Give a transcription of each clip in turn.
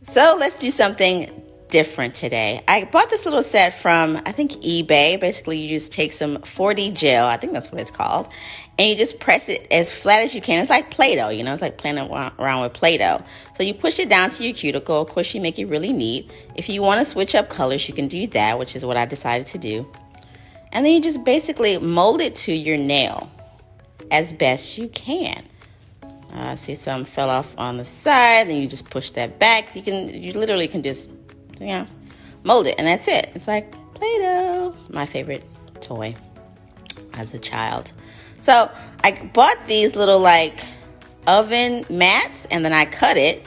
So let's do something different today. I bought this little set from, I think, eBay. Basically, you just take some 4D gel, I think that's what it's called, and you just press it as flat as you can. It's like Play-Doh, you know, it's like playing around with Play-Doh. So you push it down to your cuticle. Of course, you make it really neat. If you want to switch up colors, you can do that, which is what I decided to do. And then you just basically mold it to your nail as best you can. I see some fell off on the side, and you just push that back. You literally can just, mold it, and that's it. It's like Play-Doh, my favorite toy as a child. So I bought these little like oven mats, and then I cut it,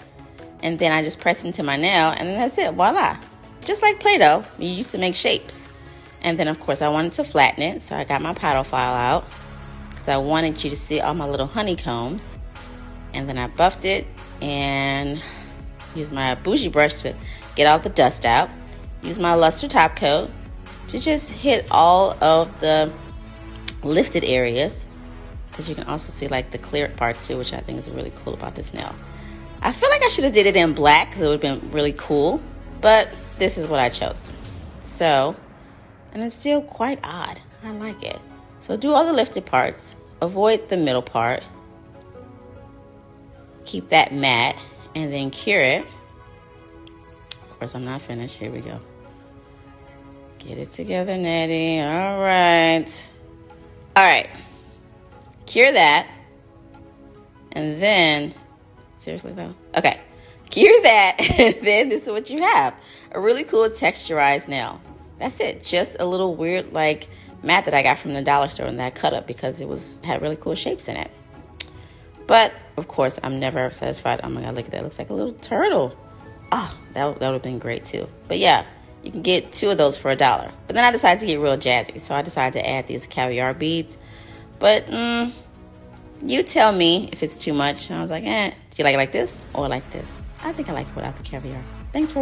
and then I just press it into my nail, and then that's it. Voila, just like Play-Doh. You used to make shapes, and then of course I wanted to flatten it, so I got my Pottle file out because I wanted you to see all my little honeycombs. And then I buffed it and used my bougie brush to get all the dust out. Use my luster top coat to just hit all of the lifted areas, because you can also see like the cleared parts too, which I think is really cool about this nail. I feel like I should have did it in black because it would have been really cool, but this is what I chose. So, and it's still quite odd. I like it. So do all the lifted parts, avoid the middle part. Keep that matte, and then cure it. Of course, I'm not finished. Here we go. Get it together, Nettie. All right. All right. Cure that. And then, seriously though? Okay. Cure that, and then this is what you have. A really cool texturized nail. That's it. Just a little weird, like, mat that I got from the dollar store, and that I cut up because it had really cool shapes in it. But, of course, I'm never satisfied. Oh, my God, look at that. It looks like a little turtle. Oh, that would have been great, too. But, yeah, you can get 2 of those for $1. But then I decided to get real jazzy. So I decided to add these caviar beads. But, you tell me if it's too much. And I was like, do you like it like this or like this? I think I like it without the caviar. Thanks for watching.